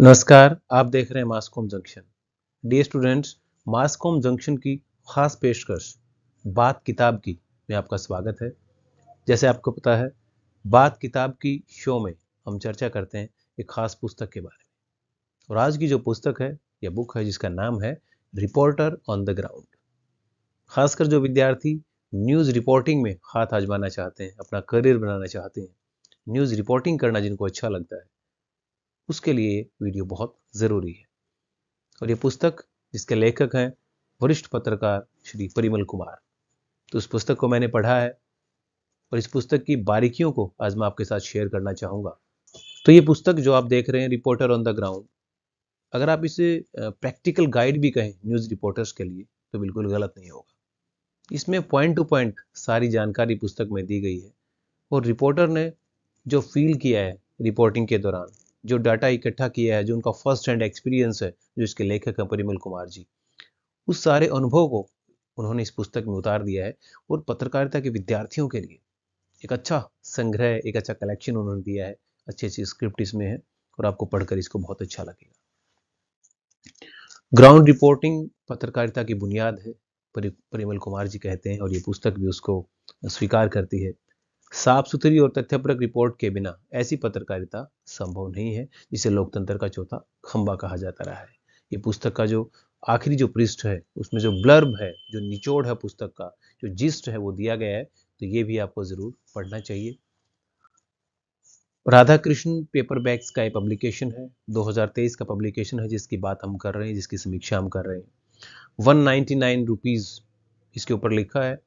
नमस्कार, आप देख रहे हैं Masscom Junction. Dear students, Masscom Junction की खास पेशकश बात किताब की में आपका स्वागत है। जैसे आपको पता है, बात किताब की शो में हम चर्चा करते हैं एक खास पुस्तक के बारे में। और आज की जो पुस्तक है या बुक है जिसका नाम है रिपोर्टर ऑन द ग्राउंड। खासकर जो विद्यार्थी न्यूज़ रिपोर्टिंग में हाथ आजमाना चाहते हैं, अपना करियर बनाना चाहते हैं, न्यूज़ रिपोर्टिंग करना जिनको अच्छा लगता है, उसके लिए ये वीडियो बहुत ज़रूरी है। और ये पुस्तक जिसके लेखक हैं वरिष्ठ पत्रकार श्री परिमल कुमार। तो उस पुस्तक को मैंने पढ़ा है और इस पुस्तक की बारीकियों को आज मैं आपके साथ शेयर करना चाहूँगा। तो ये पुस्तक जो आप देख रहे हैं रिपोर्टर ऑन द ग्राउंड, अगर आप इसे प्रैक्टिकल गाइड भी कहें न्यूज़ रिपोर्टर्स के लिए तो बिल्कुल गलत नहीं होगा। इसमें पॉइंट टू पॉइंट सारी जानकारी पुस्तक में दी गई है और रिपोर्टर ने जो फील किया है रिपोर्टिंग के दौरान, जो डाटा इकट्ठा किया है, जो उनका फर्स्ट हैंड एक्सपीरियंस है, जो इसके लेखक हैं परिमल कुमार जी, उस सारे अनुभव को उन्होंने इस पुस्तक में उतार दिया है और पत्रकारिता के विद्यार्थियों के लिए एक अच्छा संग्रह, एक अच्छा कलेक्शन उन्होंने दिया है। अच्छी अच्छी स्क्रिप्ट इसमें है और आपको पढ़कर इसको बहुत अच्छा लगेगा। ग्राउंड रिपोर्टिंग पत्रकारिता की बुनियाद है, परिमल कुमार जी कहते हैं, और ये पुस्तक भी उसको स्वीकार करती है। साफ सुथरी और तथ्यपरक रिपोर्ट के बिना ऐसी पत्रकारिता संभव नहीं है जिसे लोकतंत्र का चौथा खंभा कहा जाता रहा है। ये पुस्तक का जो आखिरी जो पृष्ठ है उसमें जो ब्लर्ब है, जो निचोड़ है पुस्तक का, जो जिस्ट है वो दिया गया है, तो ये भी आपको जरूर पढ़ना चाहिए। राधा कृष्ण पेपरबैक्स का ये पब्लिकेशन है, 2023 का पब्लिकेशन है जिसकी बात हम कर रहे हैं, जिसकी समीक्षा हम कर रहे हैं। 199 रुपीज़ इसके ऊपर लिखा है।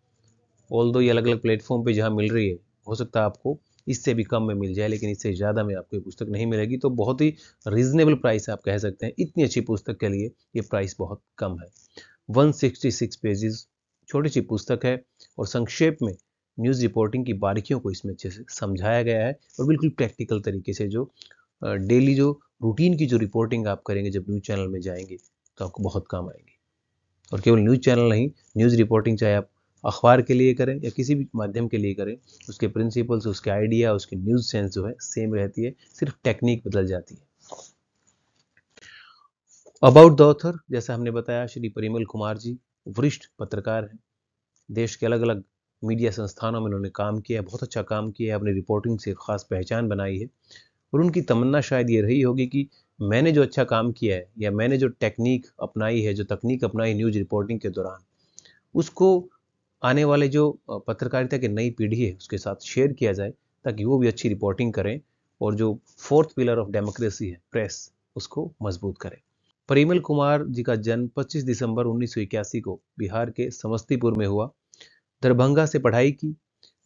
ऑल्दो ये अलग अलग प्लेटफॉर्म पे जहाँ मिल रही है, हो सकता है आपको इससे भी कम में मिल जाए, लेकिन इससे ज़्यादा में आपको ये पुस्तक नहीं मिलेगी। तो बहुत ही रीजनेबल प्राइस आप कह सकते हैं, इतनी अच्छी पुस्तक के लिए ये प्राइस बहुत कम है। 166 पेजेस, छोटी सी पुस्तक है और संक्षेप में न्यूज़ रिपोर्टिंग की बारीकियों को इसमें अच्छे से समझाया गया है और बिल्कुल प्रैक्टिकल तरीके से जो डेली जो रूटीन की जो रिपोर्टिंग आप करेंगे जब न्यूज़ चैनल में जाएंगे तो आपको बहुत काम आएंगी। और केवल न्यूज़ चैनल नहीं, न्यूज़ रिपोर्टिंग चाहे आप अखबार के लिए करें या किसी भी माध्यम के लिए करें, उसके प्रिंसिपल्स, उसके आइडिया, उसकी न्यूज़ सेंस जो है सेम रहती है, सिर्फ टेक्निक बदल जाती है। अबाउट द ऑथर, जैसा हमने बताया, श्री परिमल कुमार जी वरिष्ठ पत्रकार हैं। देश के अलग अलग मीडिया संस्थानों में उन्होंने काम किया है, बहुत अच्छा काम किया है, अपनी रिपोर्टिंग से खास पहचान बनाई है। और उनकी तमन्ना शायद ये रही होगी कि मैंने जो अच्छा काम किया है या मैंने जो टेक्निक अपनाई है, जो तकनीक अपनाई न्यूज़ रिपोर्टिंग के दौरान, उसको आने वाले जो पत्रकारिता की नई पीढ़ी है उसके साथ शेयर किया जाए, ताकि वो भी अच्छी रिपोर्टिंग करें और जो फोर्थ पिलर ऑफ डेमोक्रेसी है प्रेस, उसको मजबूत करें। परिमल कुमार जी का जन्म 25 दिसंबर 1981 को बिहार के समस्तीपुर में हुआ। दरभंगा से पढ़ाई की,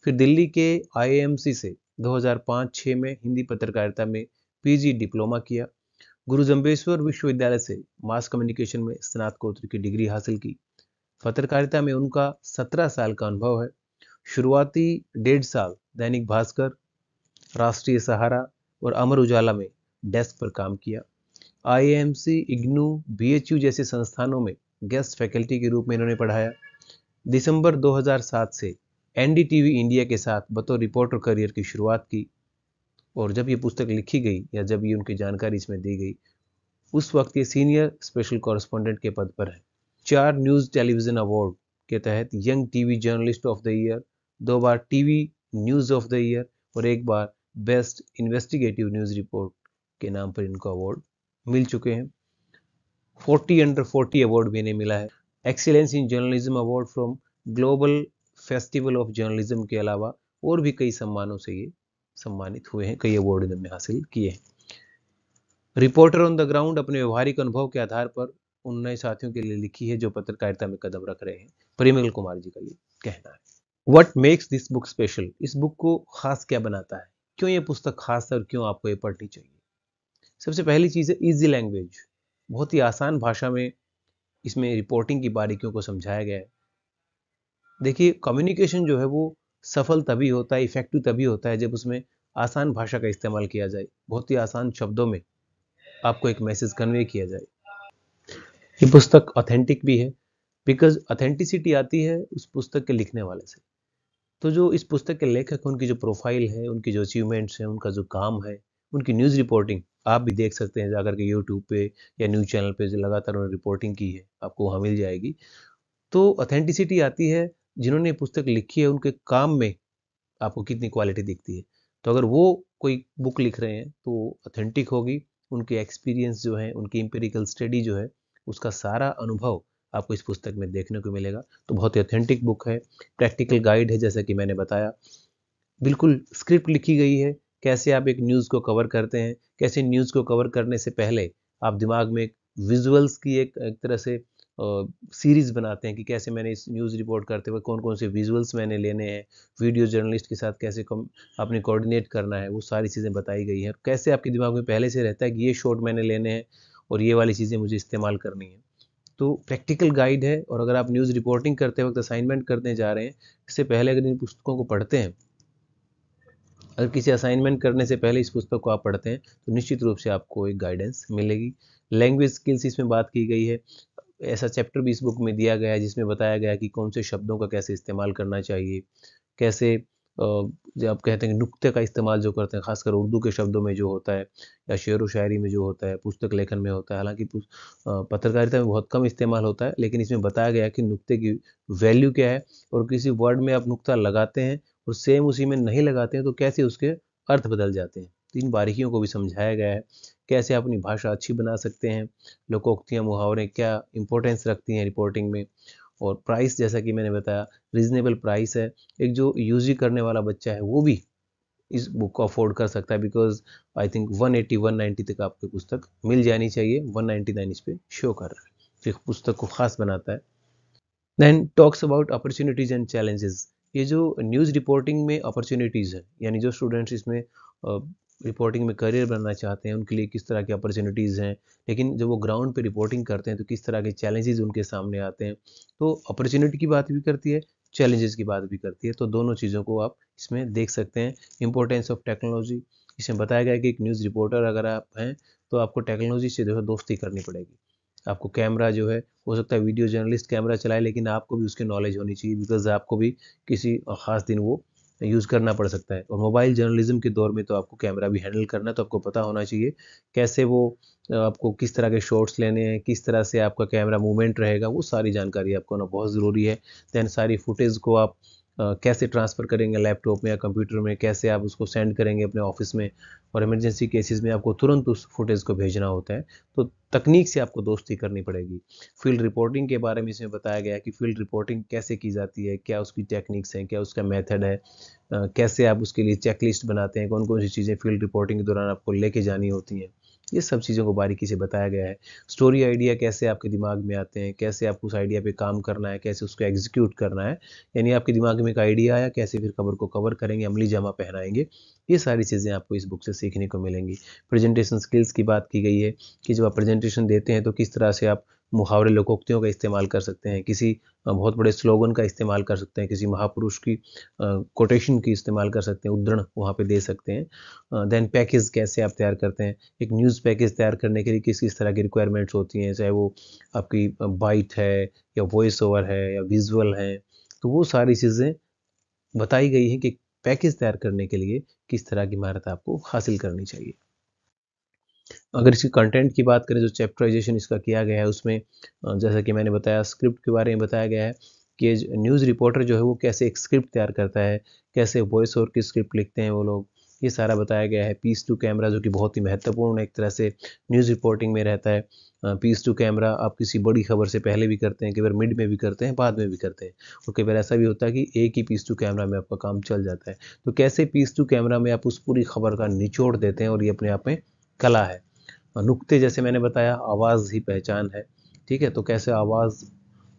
फिर दिल्ली के आईएएमसी से 2005-6 में हिंदी पत्रकारिता में पीजी डिप्लोमा किया। गुरु जम्बेश्वर विश्वविद्यालय से मास कम्युनिकेशन में स्नातकोत्तर की डिग्री हासिल की। पत्रकारिता में उनका 17 साल का अनुभव है। शुरुआती 1.5 साल दैनिक भास्कर, राष्ट्रीय सहारा और अमर उजाला में डेस्क पर काम किया। आईएएमसी, इग्नू, बीएचयू जैसे संस्थानों में गेस्ट फैकल्टी के रूप में इन्होंने पढ़ाया। दिसंबर 2007 से एनडीटीवी इंडिया के साथ बतौर रिपोर्टर करियर की शुरुआत की। और जब ये पुस्तक लिखी गई या जब ये उनकी जानकारी इसमें दी गई, उस वक्त ये सीनियर स्पेशल कॉरेस्पॉन्डेंट के पद पर है। 4 न्यूज़ टेलीविज़न अवार्ड के तहत young TV journalist of the year, 2 bar TV news of the year और 1 बार बेस्ट इन्वेस्टिगेटिव न्यूज़ रिपोर्ट के नाम पर इनको अवार्ड मिल चुके हैं। 40 अंडर 40 अवार्ड भी इन्हें मिला है। Excellence in journalism award from global festival of journalism के अलावा और भी कई सम्मानों से ये सम्मानित हुए हैं, कई अवार्ड इन्होंने हासिल किए हैं। रिपोर्टर ऑन द ग्राउंड अपने व्यवहारिक अनुभव के आधार पर उन नए साथियों के लिए लिखी है जो पत्रकारिता में कदम रख रहे हैं। परिमल कुमार जी का ये कहना है। What makes this book special, इस बुक को खास क्या बनाता है, क्यों ये पुस्तक खास है और क्यों आपको ये पढ़नी चाहिए। सबसे पहली चीज़ है इजी लैंग्वेज, बहुत ही आसान भाषा में इसमें रिपोर्टिंग की बारीकियों को समझाया गया है। देखिए, कम्युनिकेशन जो है वो सफल तभी होता है, इफेक्टिव तभी होता है जब उसमें आसान भाषा का इस्तेमाल किया जाए, बहुत ही आसान शब्दों में आपको एक मैसेज कन्वे किया जाए। ये पुस्तक ऑथेंटिक भी है, बिकॉज ऑथेंटिसिटी आती है उस पुस्तक के लिखने वाले से। तो जो इस पुस्तक के लेखक हैं, उनकी जो प्रोफाइल है, उनकी जो अचीवमेंट्स हैं, उनका जो काम है, उनकी न्यूज़ रिपोर्टिंग आप भी देख सकते हैं जाकर के यूट्यूब पे या न्यूज़ चैनल पे, जो लगातार उन्होंने रिपोर्टिंग की है आपको वहाँ मिल जाएगी। तो ऑथेंटिसिटी आती है जिन्होंने पुस्तक लिखी है उनके काम में आपको कितनी क्वालिटी दिखती है। तो अगर वो कोई बुक लिख रहे हैं तो ऑथेंटिक होगी, उनके एक्सपीरियंस जो है, उनकी एम्पिरिकल स्टडी जो है, उसका सारा अनुभव आपको इस पुस्तक में देखने को मिलेगा। तो बहुत ही ऑथेंटिक बुक है, प्रैक्टिकल गाइड है जैसा कि मैंने बताया। बिल्कुल स्क्रिप्ट लिखी गई है, कैसे आप एक न्यूज़ को कवर करते हैं, कैसे न्यूज़ को कवर करने से पहले आप दिमाग में एक विजुअल्स की एक तरह से सीरीज बनाते हैं कि कैसे मैंने इस न्यूज़ रिपोर्ट करते हुए कौन कौन से विजुअल्स मैंने लेने हैं, वीडियो जर्नलिस्ट के साथ कैसे कम आपने कोऑर्डिनेट करना है, वो सारी चीज़ें बताई गई हैं। कैसे आपके दिमाग में पहले से रहता है कि ये शॉट मैंने लेने हैं और ये वाली चीज़ें मुझे इस्तेमाल करनी है। तो प्रैक्टिकल गाइड है। और अगर आप न्यूज़ रिपोर्टिंग करते वक्त असाइनमेंट करने जा रहे हैं, इससे पहले अगर इन पुस्तकों को पढ़ते हैं, अगर किसी असाइनमेंट करने से पहले इस पुस्तक को आप पढ़ते हैं तो निश्चित रूप से आपको एक गाइडेंस मिलेगी। लैंग्वेज स्किल्स इसमें बात की गई है। ऐसा चैप्टर भी इस बुक में दिया गया है जिसमें बताया गया है कि कौन से शब्दों का कैसे इस्तेमाल करना चाहिए, कैसे जो आप कहते हैं कि नुक्ते का इस्तेमाल जो करते हैं, खासकर उर्दू के शब्दों में जो होता है या शेर व शायरी में जो होता है, पुस्तक लेखन में होता है। हालांकि पत्रकारिता में बहुत कम इस्तेमाल होता है, लेकिन इसमें बताया गया है कि नुक्ते की वैल्यू क्या है, और किसी वर्ड में आप नुक्ता लगाते हैं और सेम उसी में नहीं लगाते हैं तो कैसे उसके अर्थ बदल जाते हैं। तो इन बारीकियों को भी समझाया गया है, कैसे आप अपनी भाषा अच्छी बना सकते हैं, लोकोक्तियाँ मुहावरे क्या इंपॉर्टेंस रखती हैं रिपोर्टिंग में। और प्राइस जैसा कि मैंने बताया, रीजनेबल प्राइस है। एक जो यूजी करने वाला बच्चा है वो भी इस बुक को अफोर्ड कर सकता है, बिकॉज आई थिंक 180 190 तक आपको पुस्तक मिल जानी चाहिए। 199 इस पे शो कर रहा है, तो इस पुस्तक को खास बनाता है। Then talks about opportunities and challenges. ये जो न्यूज़ रिपोर्टिंग में अपॉर्चुनिटीज़ है, यानी जो स्टूडेंट्स इसमें रिपोर्टिंग में करियर बनना चाहते हैं उनके लिए किस तरह की अपॉर्चुनिटीज़ हैं, लेकिन जब वो ग्राउंड पे रिपोर्टिंग करते हैं तो किस तरह के चैलेंजेस उनके सामने आते हैं। तो अपॉर्चुनिटी की बात भी करती है, चैलेंजेस की बात भी करती है, तो दोनों चीज़ों को आप इसमें देख सकते हैं। इंपॉर्टेंस ऑफ टेक्नोलॉजी, इसमें बताया गया है कि एक न्यूज़ रिपोर्टर अगर आप हैं तो आपको टेक्नोलॉजी से जो है दोस्ती करनी पड़ेगी। आपको कैमरा जो है, हो सकता है वीडियो जर्नलिस्ट कैमरा चलाए, लेकिन आपको भी उसकी नॉलेज होनी चाहिए, बिकॉज आपको भी किसी ख़ास दिन वो यूज़ करना पड़ सकता है। और मोबाइल जर्नलिज्म के दौर में तो आपको कैमरा भी हैंडल करना है, तो आपको पता होना चाहिए कैसे वो आपको किस तरह के शॉट्स लेने हैं, किस तरह से आपका कैमरा मूवमेंट रहेगा, वो सारी जानकारी आपको होना बहुत ज़रूरी है। दैन सारी फुटेज को आप कैसे ट्रांसफ़र करेंगे लैपटॉप में या कंप्यूटर में, कैसे आप उसको सेंड करेंगे अपने ऑफिस में, और इमरजेंसी केसेस में आपको तुरंत उस फुटेज को भेजना होता है। तो तकनीक से आपको दोस्ती करनी पड़ेगी। फील्ड रिपोर्टिंग के बारे में इसमें बताया गया है कि फील्ड रिपोर्टिंग कैसे की जाती है, क्या उसकी टेक्निक्स हैं, क्या उसका मेथड है, कैसे आप उसके लिए चेकलिस्ट बनाते हैं, कौन कौन सी चीज़ें फील्ड रिपोर्टिंग के दौरान आपको लेके जानी होती हैं। ये सब चीज़ों को बारीकी से बताया गया है। स्टोरी आइडिया कैसे आपके दिमाग में आते हैं, कैसे आपको उस आइडिया पे काम करना है, कैसे उसको एग्जीक्यूट करना है। यानी आपके दिमाग में एक आइडिया आया, कैसे फिर खबर को कवर करेंगे, अमली जामा पहनाएंगे। ये सारी चीज़ें आपको इस बुक से सीखने को मिलेंगी। प्रेजेंटेशन स्किल्स की बात की गई है कि जब आप प्रेजेंटेशन देते हैं तो किस तरह से आप मुहावरे लोकोक्तियों का इस्तेमाल कर सकते हैं, किसी बहुत बड़े स्लोगन का इस्तेमाल कर सकते हैं, किसी महापुरुष की कोटेशन की इस्तेमाल कर सकते हैं, उद्धरण वहाँ पे दे सकते हैं। देन पैकेज कैसे आप तैयार करते हैं, एक न्यूज़ पैकेज तैयार करने के लिए किस किस तरह की रिक्वायरमेंट्स होती हैं, चाहे वो आपकी बाइट है या वॉइस ओवर है या विजुअल है। तो वो सारी चीज़ें बताई गई हैं कि पैकेज तैयार करने के लिए किस तरह की महारत आपको हासिल करनी चाहिए। अगर इसकी कंटेंट की बात करें, जो चैप्टराइजेशन इसका किया गया है उसमें जैसा कि मैंने बताया, स्क्रिप्ट के बारे में बताया गया है कि न्यूज़ रिपोर्टर जो है वो कैसे एक स्क्रिप्ट तैयार करता है, कैसे वॉइस ओवर की स्क्रिप्ट लिखते हैं वो लोग, ये सारा बताया गया है। पीस टू कैमरा जो कि बहुत ही महत्वपूर्ण एक तरह से न्यूज़ रिपोर्टिंग में रहता है। पीस टू कैमरा आप किसी बड़ी खबर से पहले भी करते हैं, कई बार मिड में भी करते हैं, बाद में भी करते हैं, और कई बार ऐसा भी होता है कि एक ही पीस टू कैमरा में आपका काम चल जाता है। तो कैसे पीस टू कैमरा में आप उस पूरी खबर का निचोड़ देते हैं, और ये अपने आप में कला है। नुक्ते जैसे मैंने बताया, आवाज़ ही पहचान है। ठीक है, तो कैसे आवाज़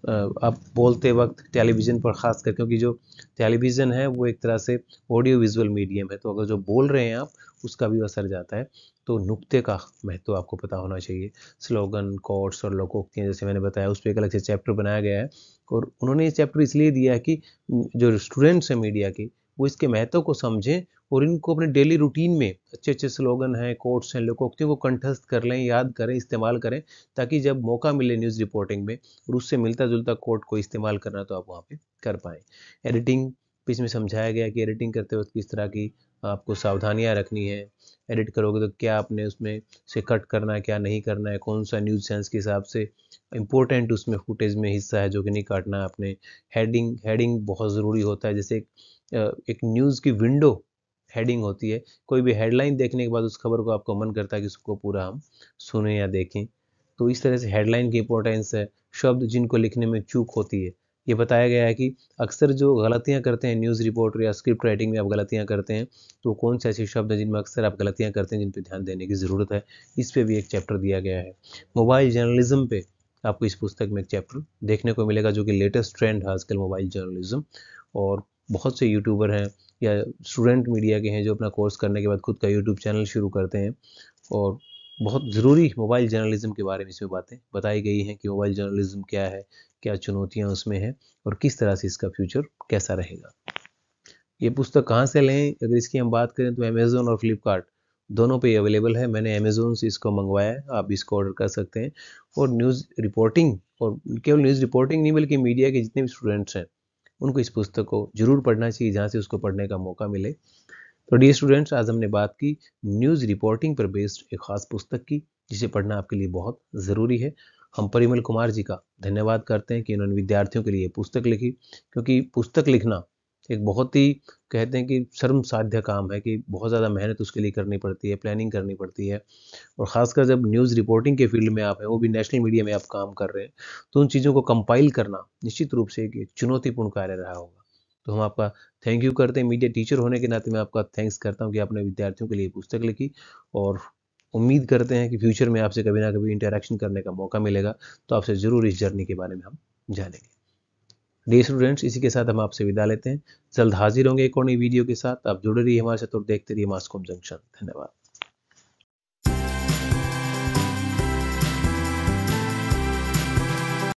आप बोलते वक्त टेलीविज़न पर ख़ास कर, क्योंकि जो टेलीविज़न है वो एक तरह से ऑडियो विजुअल मीडियम है, तो अगर जो बोल रहे हैं आप उसका भी असर जाता है। तो नुक्ते का महत्व आपको पता होना चाहिए। स्लोगन, कोट्स और लोकोक्तियाँ जैसे मैंने बताया, उस पर एक अलग से चैप्टर बनाया गया है, और उन्होंने ये चैप्टर इसलिए दिया है कि जो स्टूडेंट्स हैं मीडिया के, वो इसके महत्व को समझें और इनको अपने डेली रूटीन में अच्छे अच्छे स्लोगन हैं, कोट्स हैं, लोकोक्तियों को कंठस्थ कर लें, याद करें, इस्तेमाल करें, ताकि जब मौका मिले न्यूज़ रिपोर्टिंग में और उससे मिलता जुलता कोट को इस्तेमाल करना तो आप वहाँ पे कर पाएँ। एडिटिंग, फिर इसमें समझाया गया कि एडिटिंग करते वक्त किस तरह की आपको सावधानियां रखनी है, एडिट करोगे तो क्या आपने उसमें से कट करना है, क्या नहीं करना है, कौन सा न्यूज़ सेंस के हिसाब से इम्पोर्टेंट उसमें फुटेज में हिस्सा है जो कि नहीं काटना है आपने। हेडिंग हेडिंग बहुत ज़रूरी होता है, जैसे एक न्यूज़ की विंडो हेडिंग होती है, कोई भी हेडलाइन देखने के बाद उस खबर को आपको मन करता है कि उसको पूरा हम सुने या देखें। तो इस तरह से हेडलाइन की इंपॉर्टेंस है। शब्द जिनको लिखने में चूक होती है, ये बताया गया है कि अक्सर जो गलतियां करते हैं न्यूज़ रिपोर्टर या स्क्रिप्ट राइटिंग में आप गलतियां करते हैं, तो कौन से ऐसे शब्द हैं जिनमें अक्सर आप गलतियां करते हैं, जिन पे ध्यान देने की ज़रूरत है। इस पे भी एक चैप्टर दिया गया है। मोबाइल जर्नलिज्म पे आपको इस पुस्तक में एक चैप्टर देखने को मिलेगा, जो कि लेटेस्ट ट्रेंड है आजकल मोबाइल जर्नलिज्म। और बहुत से यूट्यूबर हैं या स्टूडेंट मीडिया के हैं जो अपना कोर्स करने के बाद खुद का यूट्यूब चैनल शुरू करते हैं, और बहुत ज़रूरी मोबाइल जर्नलिज्म के बारे में इसमें बातें बताई गई हैं कि मोबाइल जर्नलिज्म क्या है, क्या चुनौतियां उसमें हैं, और किस तरह से इसका फ्यूचर कैसा रहेगा। ये पुस्तक कहाँ से लें, अगर इसकी हम बात करें तो अमेज़ोन और फ्लिपकार्ट दोनों पे अवेलेबल है। मैंने अमेज़ोन से इसको मंगवाया है, आप इसको ऑर्डर कर सकते हैं। और न्यूज़ रिपोर्टिंग, और केवल न्यूज़ रिपोर्टिंग नहीं बल्कि मीडिया के जितने भी स्टूडेंट्स हैं उनको इस पुस्तक को जरूर पढ़ना चाहिए, जहाँ से उसको पढ़ने का मौका मिले। तो डियर स्टूडेंट्स, आज हमने बात की न्यूज़ रिपोर्टिंग पर बेस्ड एक खास पुस्तक की, जिसे पढ़ना आपके लिए बहुत ज़रूरी है। हम परिमल कुमार जी का धन्यवाद करते हैं कि उन्होंने विद्यार्थियों के लिए पुस्तक लिखी, क्योंकि पुस्तक लिखना एक बहुत ही, कहते हैं कि श्रम साध्य काम है, कि बहुत ज़्यादा मेहनत उसके लिए करनी पड़ती है, प्लानिंग करनी पड़ती है। और ख़ासकर जब न्यूज़ रिपोर्टिंग के फील्ड में आप हैं, वो भी नेशनल मीडिया में आप काम कर रहे हैं, तो उन चीज़ों को कंपाइल करना निश्चित रूप से एक चुनौतीपूर्ण कार्य रहा होगा। तो हम आपका थैंक यू करते हैं, मीडिया टीचर होने के नाते मैं आपका थैंक्स करता हूँ कि आपने विद्यार्थियों के लिए पुस्तक लिखी। और उम्मीद करते हैं कि फ्यूचर में आपसे कभी ना कभी इंटरेक्शन करने का मौका मिलेगा, तो आपसे ज़रूर इस जर्नी के बारे में हम जानेंगे। डियर स्टूडेंट्स, इसी के साथ हम आपसे विदा लेते हैं। जल्द हाजिर होंगे एक और नई वीडियो के साथ। आप जुड़े रहिए हमारे साथ और देखते रहिए मासकॉम जंक्शन। धन्यवाद।